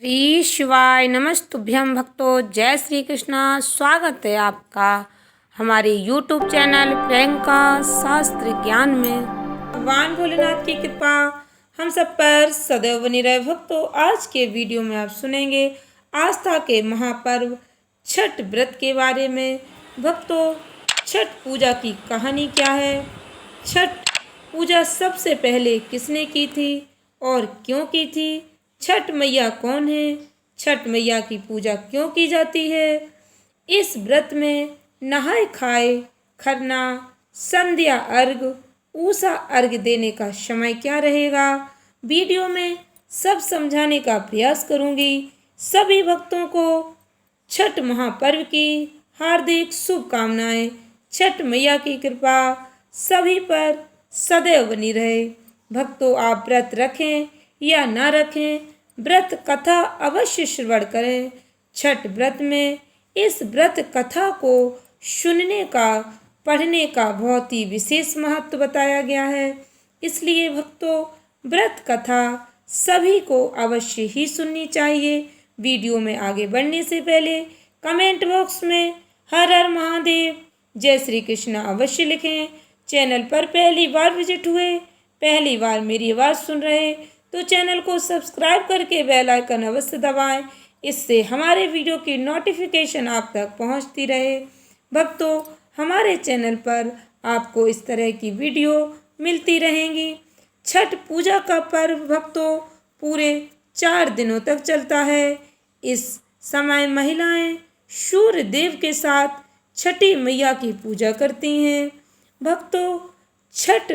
श्री शिवाय नमस्तुभ्यं भक्तों। जय श्री कृष्णा। स्वागत है आपका हमारे YouTube चैनल प्रियंका शास्त्र ज्ञान में। भगवान भोलेनाथ की कृपा हम सब पर सदैव बनी रहे। भक्तों, आज के वीडियो में आप सुनेंगे आस्था के महापर्व छठ व्रत के बारे में। भक्तों, छठ पूजा की कहानी क्या है? छठ पूजा सबसे पहले किसने की थी और क्यों की थी? छठ मैया कौन है? छठ मैया की पूजा क्यों की जाती है? इस व्रत में नहाए खाए, खरना, संध्या अर्घ, उषा अर्घ देने का समय क्या रहेगा? वीडियो में सब समझाने का प्रयास करूंगी। सभी भक्तों को छठ महापर्व की हार्दिक शुभकामनाएं। छठ मैया की कृपा सभी पर सदैव बनी रहे। भक्तों, आप व्रत रखें या ना रखें, व्रत कथा अवश्य श्रवण करें। छठ व्रत में इस व्रत कथा को सुनने का, पढ़ने का बहुत ही विशेष महत्व बताया गया है। इसलिए भक्तों, व्रत कथा सभी को अवश्य ही सुननी चाहिए। वीडियो में आगे बढ़ने से पहले कमेंट बॉक्स में हर हर महादेव, जय श्री कृष्ण अवश्य लिखें। चैनल पर पहली बार विजिट हुए, पहली बार मेरी आवाज़ सुन रहे तो चैनल को सब्सक्राइब करके बेल आइकन अवश्य दबाएं। इससे हमारे वीडियो की नोटिफिकेशन आप तक पहुंचती रहे। भक्तों, हमारे चैनल पर आपको इस तरह की वीडियो मिलती रहेंगी। छठ पूजा का पर्व भक्तों पूरे 4 दिनों तक चलता है। इस समय महिलाएं सूर्य देव के साथ छठी मैया की पूजा करती हैं। भक्तों, छठ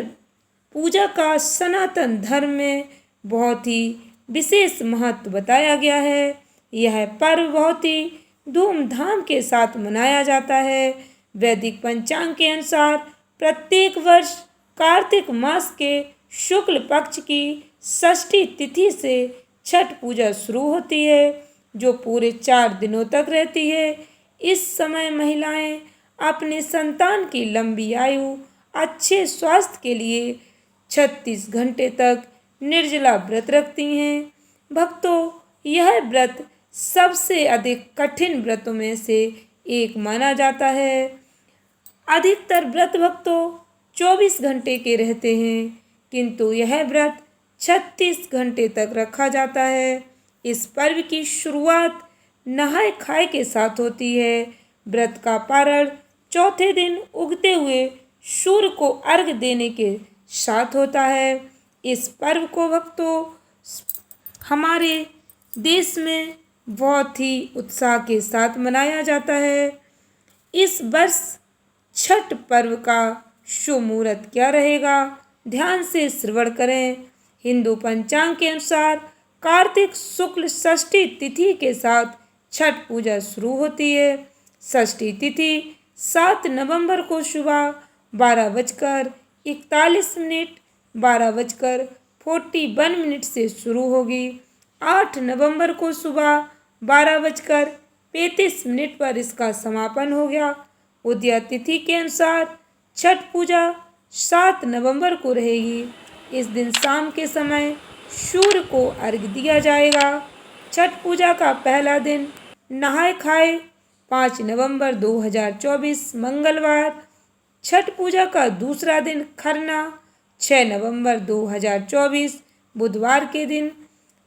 पूजा का सनातन धर्म में बहुत ही विशेष महत्व बताया गया है। यह पर्व बहुत ही धूमधाम के साथ मनाया जाता है। वैदिक पंचांग के अनुसार प्रत्येक वर्ष कार्तिक मास के शुक्ल पक्ष की षष्ठी तिथि से छठ पूजा शुरू होती है, जो पूरे 4 दिनों तक रहती है। इस समय महिलाएं अपने संतान की लंबी आयु, अच्छे स्वास्थ्य के लिए 36 घंटे तक निर्जला व्रत रखती हैं। भक्तों, यह व्रत सबसे अधिक कठिन व्रतों में से एक माना जाता है। अधिकतर व्रत भक्तों 24 घंटे के रहते हैं, किंतु यह व्रत 36 घंटे तक रखा जाता है। इस पर्व की शुरुआत नहाए खाए के साथ होती है। व्रत का पारण चौथे दिन उगते हुए सूर्य को अर्घ देने के साथ होता है। इस पर्व को भक्तों हमारे देश में बहुत ही उत्साह के साथ मनाया जाता है। इस वर्ष छठ पर्व का शुभ मुहूर्त क्या रहेगा? ध्यान से श्रवण करें। हिंदू पंचांग के अनुसार कार्तिक शुक्ल षष्ठी तिथि के साथ छठ पूजा शुरू होती है। षष्ठी तिथि 7 नवंबर को सुबह 12:41, 12:41 से शुरू होगी। 8 नवंबर को सुबह 12:35 पर इसका समापन हो गया। उदया तिथि के अनुसार छठ पूजा 7 नवंबर को रहेगी। इस दिन शाम के समय सूर्य को अर्घ्य दिया जाएगा। छठ पूजा का पहला दिन नहाए खाए 5 नवंबर 2024 मंगलवार। छठ पूजा का दूसरा दिन खरना 6 नवंबर 2024 बुधवार के दिन।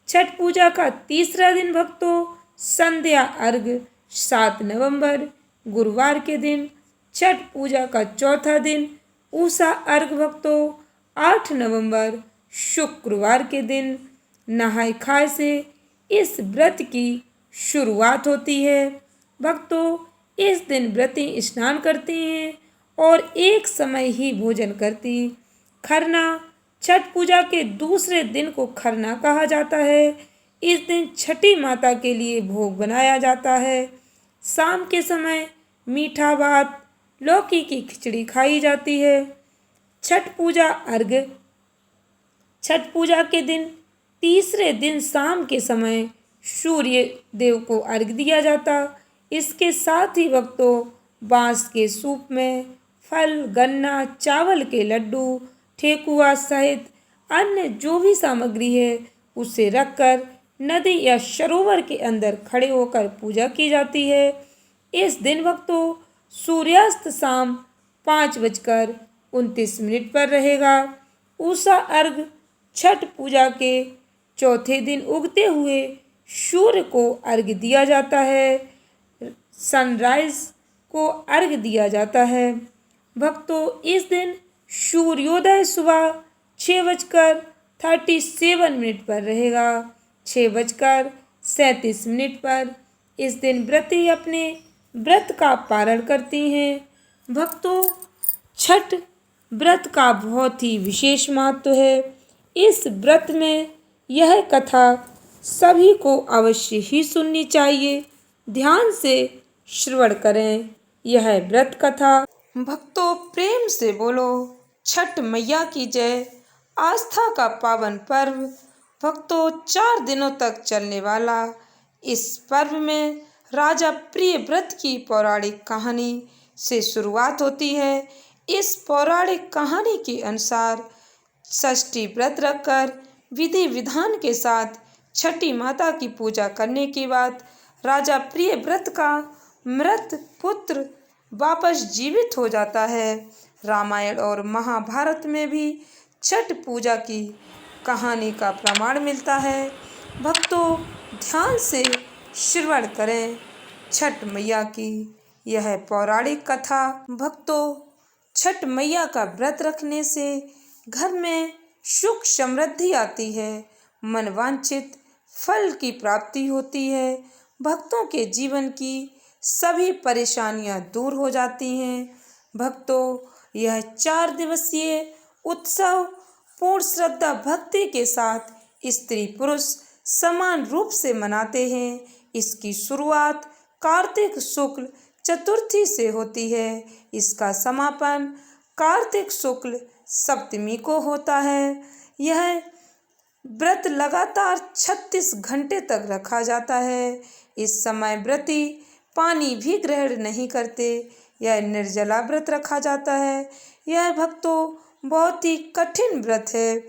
छठ पूजा का तीसरा दिन भक्तों संध्या अर्घ 7 नवंबर गुरुवार के दिन। छठ पूजा का चौथा दिन उषा अर्घ भक्तों 8 नवंबर शुक्रवार के दिन। नहाए खाए से इस व्रत की शुरुआत होती है। भक्तों, इस दिन व्रती स्नान करते हैं और एक समय ही भोजन करती। खरना छठ पूजा के दूसरे दिन को खरना कहा जाता है। इस दिन छठी माता के लिए भोग बनाया जाता है। शाम के समय मीठा भात, लौकी की खिचड़ी खाई जाती है। छठ पूजा अर्घ छठ पूजा के दिन तीसरे दिन शाम के समय सूर्य देव को अर्घ दिया जाता। इसके साथ ही भक्तों बांस के सूप में फल, गन्ना, चावल के लड्डू, ठेकुआ सहित अन्य जो भी सामग्री है उसे रखकर नदी या सरोवर के अंदर खड़े होकर पूजा की जाती है। इस दिन भक्तों सूर्यास्त शाम 5:29 पर रहेगा। उषा अर्घ छठ पूजा के चौथे दिन उगते हुए सूर्य को अर्घ्य दिया जाता है। सनराइज को अर्घ्य दिया जाता है। भक्तों इस दिन सूर्योदय सुबह 6:37 पर रहेगा। 6:37 पर इस दिन व्रती अपने व्रत का पारण करती हैं। भक्तों छठ व्रत का बहुत ही विशेष महत्व है। इस व्रत में यह कथा सभी को अवश्य ही सुननी चाहिए। ध्यान से श्रवण करें यह व्रत कथा। भक्तों प्रेम से बोलो छठ मैया की जय। आस्था का पावन पर्व भक्तों 4 दिनों तक चलने वाला इस पर्व में राजा प्रियव्रत की पौराणिक कहानी से शुरुआत होती है। इस पौराणिक कहानी के अनुसार षष्ठी व्रत रखकर विधि विधान के साथ छठी माता की पूजा करने के बाद राजा प्रियव्रत का मृत पुत्र वापस जीवित हो जाता है। रामायण और महाभारत में भी छठ पूजा की कहानी का प्रमाण मिलता है। भक्तों ध्यान से श्रवण करें छठ मैया की यह पौराणिक कथा। भक्तों छठ मैया का व्रत रखने से घर में सुख समृद्धि आती है, मनवांछित फल की प्राप्ति होती है। भक्तों के जीवन की सभी परेशानियां दूर हो जाती हैं। भक्तों यह 4 दिवसीय उत्सव पूर्ण श्रद्धा भक्ति के साथ स्त्री पुरुष समान रूप से मनाते हैं। इसकी शुरुआत कार्तिक शुक्ल चतुर्थी से होती है। इसका समापन कार्तिक शुक्ल सप्तमी को होता है। यह व्रत लगातार 36 घंटे तक रखा जाता है। इस समय व्रती पानी भी ग्रहण नहीं करते। यह निर्जला व्रत रखा जाता है। यह भक्तों बहुत ही कठिन व्रत है।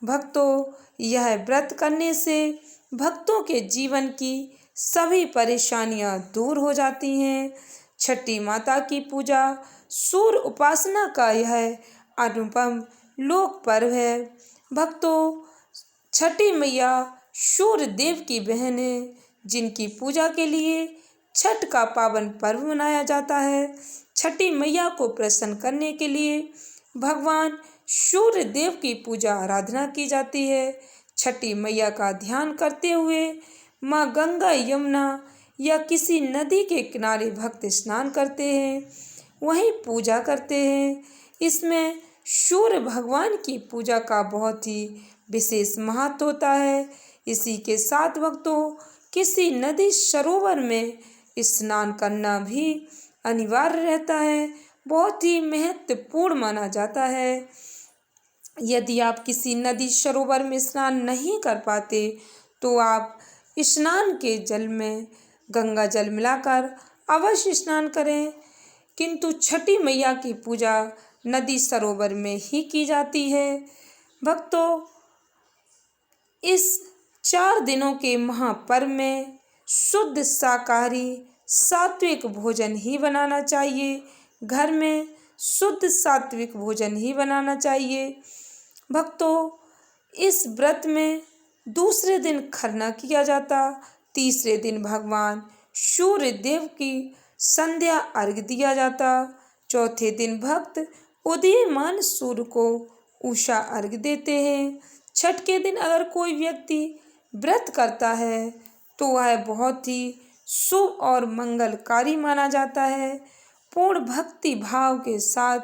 भक्तों यह व्रत करने से भक्तों के जीवन की सभी परेशानियां दूर हो जाती हैं। छठी माता की पूजा सूर्य उपासना का यह अनुपम लोक पर्व है। भक्तों छठी मैया सूर्य देव की बहन है, जिनकी पूजा के लिए छठ का पावन पर्व मनाया जाता है। छठी मैया को प्रसन्न करने के लिए भगवान सूर्य देव की पूजा आराधना की जाती है। छठी मैया का ध्यान करते हुए माँ गंगा, यमुना या किसी नदी के किनारे भक्त स्नान करते हैं, वहीं पूजा करते हैं। इसमें सूर्य भगवान की पूजा का बहुत ही विशेष महत्व होता है। इसी के साथ भक्तों किसी नदी सरोवर में स्नान करना भी अनिवार्य रहता है, बहुत ही महत्वपूर्ण माना जाता है। यदि आप किसी नदी सरोवर में स्नान नहीं कर पाते तो आप स्नान के जल में गंगा जल मिलाकर अवश्य स्नान करें, किंतु छठी मैया की पूजा नदी सरोवर में ही की जाती है। भक्तों इस 4 दिनों के महापर्व में शुद्ध शाकाहारी सात्विक भोजन ही बनाना चाहिए। घर में शुद्ध सात्विक भोजन ही बनाना चाहिए। भक्तों इस व्रत में दूसरे दिन खरना किया जाता, तीसरे दिन भगवान सूर्य देव की संध्या अर्घ्य दिया जाता, चौथे दिन भक्त उदीयमान सूर्य को उषा अर्घ्य देते हैं। छठ के दिन अगर कोई व्यक्ति व्रत करता है तो वह बहुत ही शुभ और मंगलकारी माना जाता है। पूर्ण भक्ति भाव के साथ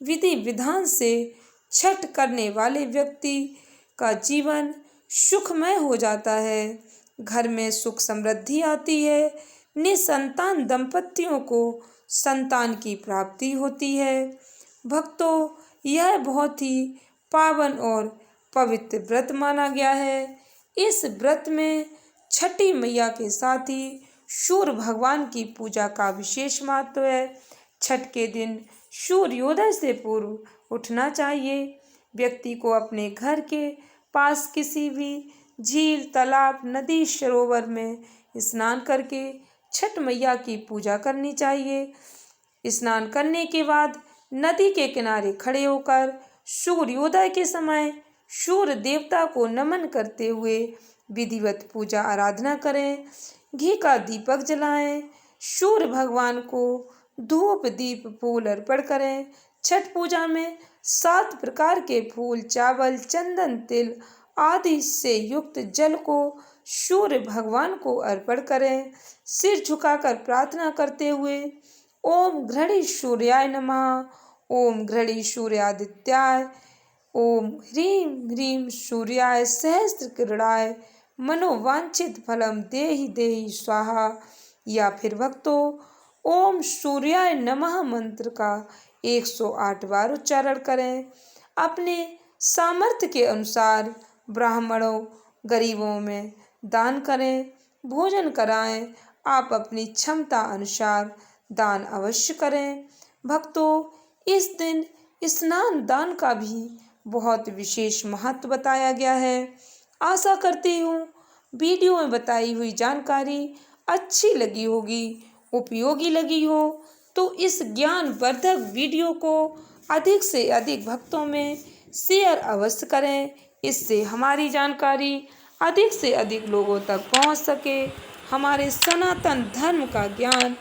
विधि विधान से छठ करने वाले व्यक्ति का जीवन सुखमय हो जाता है। घर में सुख समृद्धि आती है। निसंतान दंपतियों को संतान की प्राप्ति होती है। भक्तों यह बहुत ही पावन और पवित्र व्रत माना गया है। इस व्रत में छठी मैया के साथ ही सूर्य भगवान की पूजा का विशेष महत्व है। छठ के दिन सूर्योदय से पूर्व उठना चाहिए। व्यक्ति को अपने घर के पास किसी भी झील, तालाब, नदी, सरोवर में स्नान करके छठ मैया की पूजा करनी चाहिए। स्नान करने के बाद नदी के किनारे खड़े होकर सूर्योदय के समय सूर्य देवता को नमन करते हुए विधिवत पूजा आराधना करें। घी का दीपक जलाएं। सूर्य भगवान को धूप, दीप, फूल अर्पण करें। छठ पूजा में 7 प्रकार के फूल, चावल, चंदन, तिल आदि से युक्त जल को सूर्य भगवान को अर्पण करें। सिर झुकाकर प्रार्थना करते हुए ओम घृणी सूर्याय नमः, ओम घृणी सूर्यादित्याय, ओम ह्रीं ह्रीं सूर्याय सहस्त्र किरणाय मनोवांछित फलम देहि देहि स्वाहा, या फिर भक्तों ओम सूर्याय नमः मंत्र का 108 बार उच्चारण करें। अपने सामर्थ्य के अनुसार ब्राह्मणों, गरीबों में दान करें, भोजन कराएं। आप अपनी क्षमता अनुसार दान अवश्य करें। भक्तों, इस दिन स्नान दान का भी बहुत विशेष महत्व बताया गया है। आशा करती हूँ वीडियो में बताई हुई जानकारी अच्छी लगी होगी, उपयोगी लगी हो, तो इस ज्ञानवर्धक वीडियो को अधिक से अधिक भक्तों में शेयर अवश्य करें। इससे हमारी जानकारी अधिक से अधिक लोगों तक पहुंच सके। हमारे सनातन धर्म का ज्ञान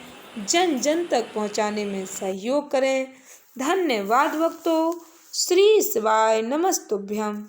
जन जन तक पहुंचाने में सहयोग करें। धन्यवाद भक्तों। श्री शिवाय नमस्तुभ्यम।